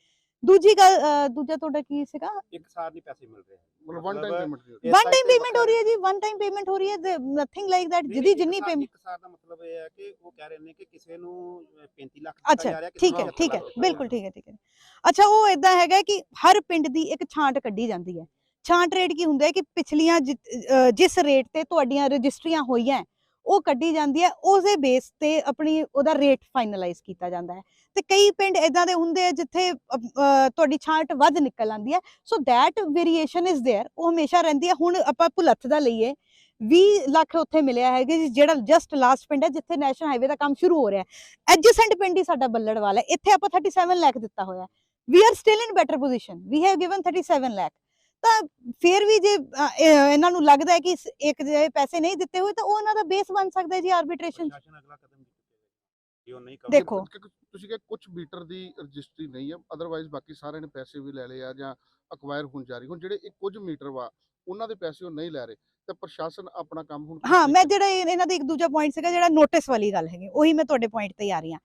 ਦੂਜੀ ਗੱਲ, ਦੂਜਾ ਤੁਹਾਡਾ ਕੀ ਸੀਗਾ? ਇਕਸਾਰ ਨਹੀਂ ਪੈਸੇ ਮਿਲ ਰਹੇ। ਮਤਲਬ one time payment one time payment ਹੋ ਰਹੀ ਹੈ ਜੀ, ਵਨ ਟਾਈਮ ਪੇਮੈਂਟ ਹੋ ਰਹੀ ਹੈ, ਨਥਿੰਗ ਲਾਈਕ ਦੈਟ। ਜਿਹਦੀ ਜਿੰਨੀ ਪੇਮੈਂਟ, ਇਕਸਾਰ ਦਾ ਮਤਲਬ ਇਹ ਹੈ ਕਿ ਉਹ ਕਹਿ ਰਹੇ ਨੇ ਕਿ ਕਿਸੇ ਨੂੰ 35 ਲੱਖ ਅੱਛਾ ਦਿੱਤਾ ਜਾ ਰਿਹਾ, ਕਿਸੇ ਠੀਕ ਨੂੰ ਹੈ 70 ਠੀਕ ਹੈ, ਲੱਖ ਦਿੱਤਾ ਬਿਲकुल ਜਾ ਰਿਹਾ। ਠੀਕ ਹੈ। ਅੱਛਾ, ਉਹ ਇਦਾਂ ਹੈਗਾ ਕਿ ਹਰ ਪਿੰਡ ਦੀ ਇੱਕ ਛਾਂਟ ਕੱਢੀ ਜਾਂਦੀ ਹੈ। ਛਾਂਟ ਰੇਟ ਕੀ ਹੁੰਦਾ ਹੈ ਕਿ ਪਿਛਲੀਆਂ ਜਿਸ ਰੇਟ ਤੇ ਤੁਹਾਡੀਆਂ ਰਜਿਸਟਰੀਆਂ ਹੋਈਆਂ ਉਹ ਕੱਢੀ ਜਾਂਦੀ ਹੈ, ਉਸੇ ਬੇਸ ਤੇ ਆਪਣੀ ਉਹਦਾ ਰੇਟ ਫਾਈਨਲਾਈਜ਼ ਕੀਤਾ ਜਾਂਦਾ ਹੈ। ਤੇ ਕਈ ਪਿੰਡ ਇਦਾਂ ਦੇ ਹੁੰਦੇ ਆ ਜਿੱਥੇ ਤੁਹਾਡੀ ਛਾਂਟ ਵੱਧ ਨਿਕਲ ਆਉਂਦੀ ਹੈ। So that variation is there, ਉਹ ਹਮੇਸ਼ਾ ਰਹਿੰਦੀ ਹੈ। ਹੁਣ ਆਪਾਂ ਭੁਲੱਥ ਦਾ ਲਈਏ, 20 ਲੱਖ ਉੱਥੇ ਮਿਲਿਆ ਹੈਗਾ ਜੀ, ਜਿਹੜਾ ਜਸਟ ਲਾਸਟ ਪਿੰਡ ਹੈ ਜਿੱਥੇ ਨੈਸ਼ਨਲ ਹਾਈਵੇ ਦਾ ਕੰਮ ਸ਼ੁਰੂ ਹੋ ਰਿਹਾ ਹੈ। ਐਡਜੈਸੈਂਟ ਪਿੰਡ ਹੀ ਸਾਡਾ ਬੱਲੜਵਾਲ ਹੈ, ਇੱਥੇ ਆਪਾਂ 37 ਲੱਖ ਦਿੱਤਾ ਹੋਇਆ। We are still in better position, we have given 37 lakh. ਤਾਂ ਫਿਰ ਵੀ ਜੇ ਇਹਨਾਂ ਨੂੰ ਲੱਗਦਾ ਹੈ ਕਿ ਇੱਕ ਜੇ ਪੈਸੇ ਨਹੀਂ ਦਿੱਤੇ ਹੋਏ ਤਾਂ ਉਹ ਇਹਨਾਂ ਦਾ ਬੇਸ ਬਣ ਸਕਦਾ ਹੈ ਜੀ ਆਰਬਿਟ੍ਰੇਸ਼ਨ। ਪ੍ਰਸ਼ਾਸਨ ਅਗਲਾ ਕਦਮ ਕੀ ਚੁੱਕੇਗਾ ਜੇ ਉਹ ਨਹੀਂ ਦੇਖੋ, ਤੁਸੀਂ ਕਿ ਕੁਝ ਮੀਟਰ ਦੀ ਰਜਿਸਟਰੀ ਨਹੀਂ ਹੈ, ਅਦਰਵਾਈਜ਼ ਬਾਕੀ ਸਾਰਿਆਂ ਨੇ ਪੈਸੇ ਵੀ ਲੈ ਲਏ ਆ ਜਾਂ ਅਕਵਾਇਰ ਹੋਣ ਜਾ ਰਹੀ। ਹੁਣ ਜਿਹੜੇ ਕੁਝ ਮੀਟਰ ਵਾ ਉਹਨਾਂ ਦੇ ਪੈਸੇ ਉਹ ਨਹੀਂ ਲੈ ਰਹੇ, ਤੇ ਪ੍ਰਸ਼ਾਸਨ ਆਪਣਾ ਕੰਮ ਹੁਣ ਹਾਂ, ਮੈਂ ਜਿਹੜਾ ਇਹਨਾਂ ਦਾ ਇੱਕ ਦੂਜਾ ਪੁਆਇੰਟ ਸੀਗਾ ਜਿਹੜਾ ਨੋਟਿਸ ਵਾਲੀ ਗੱਲ ਹੈਗੀ, ਉਹੀ ਮੈਂ ਤੁਹਾਡੇ ਪੁਆਇੰਟ ਤੇ ਆ ਰਹੀ ਹਾਂ।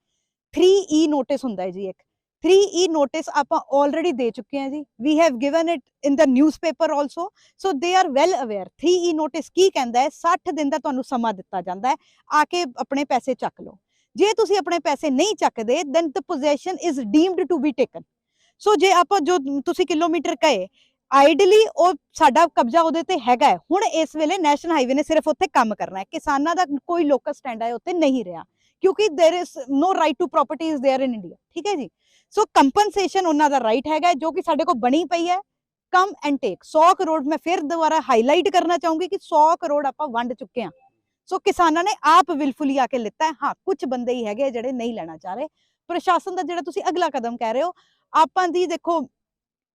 3E ਨੋਟਿਸ ਹੁੰਦਾ ਹੈ ਜੀ ਇੱਕ। 3E ਨੋਟਿਸ ਆਪਾਂ ਆਲਰੇਡੀ ਦੇ ਚੁੱਕੇ ਹਾਂ ਜੀ, we have given it in the newspaper also, so they are well aware. 3E notice ਕੀ ਕਹਿੰਦਾ ਹੈ, 60 ਦਿਨ ਦਾ ਤੁਹਾਨੂੰ ਸਮਾਂ ਦਿੱਤਾ ਜਾਂਦਾ ਹੈ, ਆ ਕੇ ਆਪਣੇ ਪੈਸੇ ਚੱਕ ਲਓ। ਜੇ ਤੁਸੀਂ ਆਪਣੇ ਪੈਸੇ ਨਹੀਂ ਚੱਕਦੇ then the possession is deemed to be taken. So ਜੇ ਆਪਾਂ ਜੋ ਤੁਸੀਂ ਕਿਲੋਮੀਟਰ ਕਹੇ, ਆਈਡਲੀ ਉਹ ਸਾਡਾ ਕਬਜ਼ਾ ਉਹਦੇ ਤੇ ਹੈਗਾ ਹੈ। ਹੁਣ ਇਸ ਵੇਲੇ ਨੈਸ਼ਨਲ ਹਾਈਵੇ ਨੇ ਸਿਰਫ ਉੱਥੇ ਕੰਮ ਕਰਨਾ ਹੈ, ਕਿਸਾਨਾਂ ਦਾ ਕੋਈ ਲੋਕਲ ਸਟੈਂਡ ਹੈ ਉੱਥੇ ਨਹੀਂ ਰਿਹਾ, ਕਿਉਂਕਿ there is no right to property is there in India. ਠੀਕ ਹੈ ਜੀ। ਸੋ ਕੰਪਨਸੇਸ਼ਨ ਉਹਨਾਂ ਦਾ ਰਾਈਟ ਹੈਗਾ ਜੋ ਕਿ ਸਾਡੇ ਕੋਲ ਬਣੀ ਪਈ ਹੈ। ਕਮ ਐਂਡ ਟੇਕ 100 ਕਰੋੜ, ਮੈਂ ਫਿਰ ਦੁਬਾਰਾ ਹਾਈਲਾਈਟ ਕਰਨਾ ਚਾਹੂੰਗੀ ਕਿ 100 ਕਰੋੜ ਆਪਾਂ ਵੰਡ ਚੁੱਕੇ ਹਾਂ। ਸੋ ਕਿਸਾਨਾਂ ਨੇ ਆਪ ਵਿਲਫੁਲੀ ਆ ਕੇ ਲਿੱਤਾ ਹੈ। ਹਾਂ, ਕੁਝ ਬੰਦੇ ਹੀ ਹੈਗੇ ਜਿਹੜੇ ਨਹੀਂ ਲੈਣਾ ਚਾਹ ਰਹੇ। ਪ੍ਰਸ਼ਾਸਨ ਦਾ ਜਿਹੜਾ ਤੁਸੀਂ ਅਗਲਾ ਕਦਮ ਕਹਿ ਰਹੇ ਹੋ, ਆਪਾਂ ਦੀ ਦੇਖੋ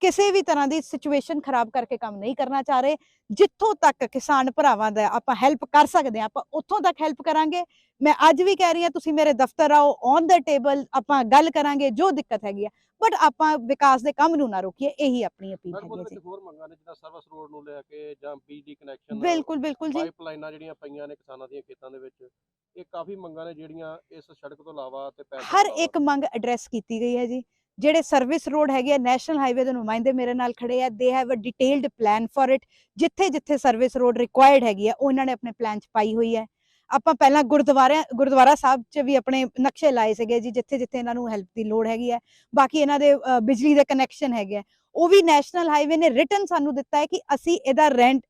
ਕਿਸੇ ਵੀ ਤਰ੍ਹਾਂ ਦੀ ਸਿਚੁਏਸ਼ਨ ਖਰਾਬ ਕਰਕੇ ਕੰਮ ਨਹੀਂ ਕਰਨਾ ਚਾਹ ਰਹੇ। ਜਿੱਥੋਂ ਤੱਕ ਕਿਸਾਨ ਭਰਾਵਾਂ ਦਾ ਆਪਾਂ ਹੈਲਪ ਕਰ ਸਕਦੇ ਹਾਂ ਆਪਾਂ ਉੱਥੋਂ ਤੱਕ ਹੈਲਪ ਕਰਾਂਗੇ। ਮੈਂ ਅੱਜ ਵੀ ਕਹਿ ਰਹੀ ਹਾਂ, ਤੁਸੀਂ ਮੇਰੇ ਦਫ਼ਤਰ ਆਓ, ਔਨ ਦਾ ਟੇਬਲ ਆਪਾਂ ਗੱਲ ਕਰਾਂਗੇ ਜੋ ਦਿੱਕਤ ਹੈਗੀ ਆ, ਬਟ ਆਪਾਂ ਵਿਕਾਸ ਦੇ ਕੰਮ ਨੂੰ ਨਾ ਰੋਕੀਏ, ਇਹੀ ਆਪਣੀ ਅਪੀਲ ਹੈਗੀ ਹੈ ਜੀ। ਹੋਰ ਮੰਗਾਂ ਨੇ ਜਿੱਦਾਂ ਸਰਵਿਸ ਰੋਡ ਨੂੰ ਲੈ ਕੇ ਜਾਂ ਬਿਜਲੀ ਕਨੈਕਸ਼ਨ, ਬਿਲਕੁਲ ਬਿਲਕੁਲ ਜੀ। ਪਾਈਪਲਾਈਨਾਂ ਜਿਹੜੀਆਂ ਪਈਆਂ ਨੇ ਕਿਸਾਨਾਂ ਦੀਆਂ ਖੇਤਾਂ ਦੇ ਵਿੱਚ, ਇਹ ਕਾਫੀ ਮੰਗਾਂ ਨੇ ਜਿਹੜੀਆਂ ਇਸ ਸੜਕ ਤੋਂ ਇਲਾਵਾ ਤੇ ਪੈਸੇ ਹਰ ਇੱਕ ਮੰਗ ਐਡਰੈਸ ਕੀਤੀ ਗਈ ਹੈ ਜੀ। ਜਿਹੜੇ ਸਰਵਿਸ ਰੋਡ ਹੈਗੇ ਆ, ਨੈਸ਼ਨਲ ਹਾਈਵੇ ਦੇ ਨੁਮਾਇੰਦੇ ਮੇਰੇ ਨਾਲ ਖੜੇ ਆ, they have a detailed plan for it. ਜਿੱਥੇ ਜਿੱਥੇ ਸਰਵਿਸ ਰੋਡ ਰਿਕੁਆਇਰਡ ਹੈਗੀ ਆ ਉਹਨਾਂ ਨੇ ਆਪਣੇ ਪਲਾਨ 'ਚ ਪਾਈ ਹੋਈ ਹੈ। ਆਪਾਂ ਪਹਿਲਾਂ ਗੁਰਦੁਆਰਾ ਸਾਹਿਬ 'ਚ ਵੀ ਆਪਣੇ ਨਕਸ਼ੇ ਲਾਏ ਸੀਗੇ ਜੀ, ਜਿੱਥੇ ਜਿੱਥੇ ਇਹਨਾਂ ਨੂੰ ਹੈਲਪ ਦੀ ਲੋੜ ਹੈਗੀ ਹੈ। ਬਾਕੀ ਇਹਨਾਂ ਦੇ ਬਿਜਲੀ ਦੇ ਕਨੈਕਸ਼ਨ ਹੈਗੇ ਆ, ਉਹ ਵੀ ਨੈਸ਼ਨਲ ਹਾਈਵੇ ਨੇ ਰਿਟਨ ਸਾਨੂੰ ਦਿੱਤਾ ਹੈ ਕਿ ਅਸੀਂ ਇਹਦਾ ਰੈਂਟ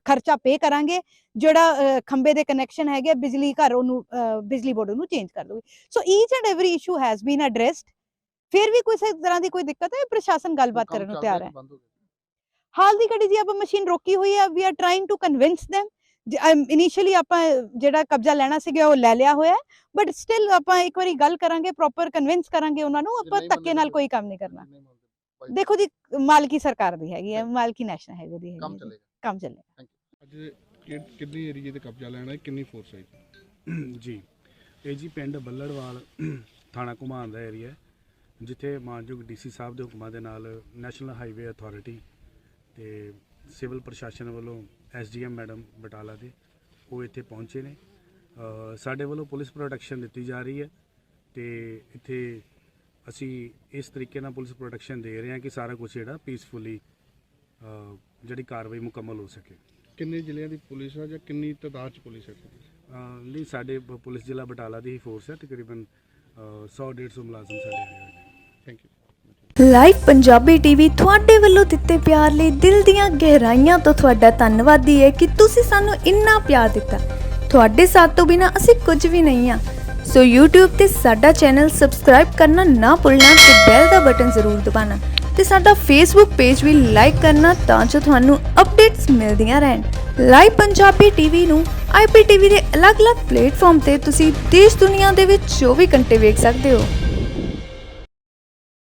ਖਰਚਾ ਪੇ ਕਰਾਂਗੇ, ਜਿਹੜਾ ਖੰਬੇ ਦੇ ਕਨੈਕਸ਼ਨ ਹੈਗੇ ਬਿਜਲੀ ਘਰ ਉਹਨੂੰ ਬਿਜਲੀ ਬੋਰਡ ਨੂੰ ਚੇਂਜ ਕਰ ਦੂਗੀ। So each and every issue has been addressed. ਫਿਰ ਵੀ ਕਿਸੇ ਤਰ੍ਹਾਂ ਦੀ ਕੋਈ ਦਿੱਕਤ ਹੈ, ਪ੍ਰਸ਼ਾਸਨ ਗੱਲਬਾਤ ਕੰਮ ਕਰਨ ਨੂੰ ਚੱਲ ਤਿਆਰ ਰਿਹਾ ਹੈ। ਕਿ ਬੰਦ ਹੋ ਗਿਆ? ਹਾਲ ਦੀ ਘੜੀ ਜੀ ਆਪਾਂ ਮਸ਼ੀਨ ਰੋਕੀ ਹੋਈ ਹੈ, we are trying to convince them। Initially ਆਪਾਂ ਜਿਹੜਾ ਕਬਜ਼ਾ ਲੈਣਾ ਸੀਗਾ ਉਹ ਲੈ ਲਿਆ ਹੋਇਆ, ਬਟ ਸਟਿਲ ਆਪਾਂ ਇੱਕ ਵਾਰੀ ਗੱਲ ਕਰਾਂਗੇ, ਪ੍ਰੋਪਰ ਕਨਵਿੰਸ ਕਰਾਂਗੇ ਉਹਨਾਂ ਨੂੰ। ਆਪਾਂ ਨਹੀਂ ਧੱਕੇ ਨਾਲ ਮੰਨੇਗੇ ਕੋਈ ਕੰਮ ਨਹੀਂ ਕਰਨਾ। ਨਹੀਂ ਮੰਨਦੇ, ਦੇਖੋ ਜੀ, ਮਾਲਕੀ ਸਰਕਾਰ ਦੀ ਹੈਗੀ ਹੈ, ਮਾਲਕੀ ਨੈਸ਼ਨਲ ਹਾਈਵੇ ਦੀ ਕੰਮ ਹੈਗੀ ਹੈ ਜੀ। ਚੱਲੇਗਾ। ਕੰਮ ਚੱਲੇ। ਅੱਜ ਕਿੰਨੀ ਏਰੀਏ ਤੇ ਕਬਜ਼ਾ ਲੈਣਾ ਹੈ, ਕਿੰਨੀ ਫੋਰਸ ਹੈ ਜੀ ਇਹ ਜੀ ਪਿੰਡ ਬੱਲੜਵਾਲ ਥਾਣਾ ਘੁਮਾਣ ਦਾ ਏਰੀਆ, ਜਿੱਥੇ ਮਾਨਯੋਗ ਡੀਸੀ ਸਾਹਿਬ ਦੇ ਹੁਕਮਾਂ ਦੇ ਨਾਲ ਨੈਸ਼ਨਲ ਹਾਈਵੇ ਅਥਾਰਟੀ ਤੇ ਸਿਵਲ ਪ੍ਰਸ਼ਾਸਨ ਵੱਲੋਂ ਐਸਡੀਐਮ ਮੈਡਮ ਬਟਾਲਾ ਦੇ ਉਹ ਇੱਥੇ ਪਹੁੰਚੇ ਨੇ। ਸਾਡੇ ਵੱਲੋਂ ਪੁਲਿਸ ਪ੍ਰੋਟੈਕਸ਼ਨ ਦਿੱਤੀ ਜਾ ਰਹੀ ਹੈ ਤੇ ਇੱਥੇ ਅਸੀਂ ਇਸ ਤਰੀਕੇ ਨਾਲ ਪੁਲਿਸ ਪ੍ਰੋਟੈਕਸ਼ਨ ਦੇ ਰਹੇ ਹਾਂ ਕਿ ਸਾਰਾ ਕੁਝ ਜਿਹੜਾ ਪੀਸਫੁਲੀ ਜਿਹੜੀ ਕਾਰਵਾਈ ਮੁਕੰਮਲ ਹੋ ਸਕੇ। ਕਿੰਨੇ ਜ਼ਿਲ੍ਹਿਆਂ ਦੀ ਪੁਲਿਸ ਹੈ ਜਾਂ ਕਿੰਨੀ ਤਾਦਾਦ ਚ ਪੁਲਿਸ ਹੈ? ਨਹੀਂ, ਸਾਡੇ ਪੁਲਿਸ ਜ਼ਿਲ੍ਹਾ ਬਟਾਲਾ ਦੀ ਹੀ ਫੋਰਸ ਹੈ, ਤਕਰੀਬਨ 100-150 ਮੁਲਾਜ਼ਮ ਸਾਡੇ ਆਏ ਹੋਏ ਨੇ। Thank you. Live Punjabi TV ਤੁਹਾਡੇ ਵੱਲੋਂ ਦਿੱਤੇ ਪਿਆਰ ਲਈ ਦਿਲ ਦੀਆਂ ਗਹਿਰਾਈਆਂ ਤੋਂ ਤੁਹਾਡਾ ਧੰਨਵਾਦੀ ਹੈ ਕਿ ਤੁਸੀਂ ਸਾਨੂੰ ਇੰਨਾ ਪਿਆਰ ਦਿੱਤਾ। ਤੁਹਾਡੇ ਸਾਥ ਤੋਂ ਬਿਨਾਂ ਅਸੀਂ ਕੁਝ ਵੀ ਨਹੀਂ ਹਾਂ। ਸੋ YouTube ਤੇ ਸਾਡਾ ਚੈਨਲ ਸਬਸਕ੍ਰਾਈਬ ਕਰਨਾ ਨਾ ਭੁੱਲਣਾ ਤੇ ਬੈਲ ਦਾ ਬਟਨ ਜ਼ਰੂਰ ਦਬਾਉਣਾ ਤੇ ਸਾਡਾ Facebook ਪੇਜ ਵੀ ਲਾਈਕ ਕਰਨਾ ਤਾਂ ਜੋ ਤੁਹਾਨੂੰ ਅਪਡੇਟਸ ਮਿਲਦੀਆਂ ਰਹਿਣ। ਲਾਈਵ ਪੰਜਾਬੀ ਟੀਵੀ ਨੂੰ IPTV ਦੇ ਅਲੱਗ-ਅਲੱਗ ਪਲੇਟਫਾਰਮ ਤੇ ਤੁਸੀਂ ਦੇਸ਼ ਦੁਨੀਆ ਦੇ ਵਿੱਚ 24 ਘੰਟੇ ਵੇਖ ਸਕਦੇ ਹੋ।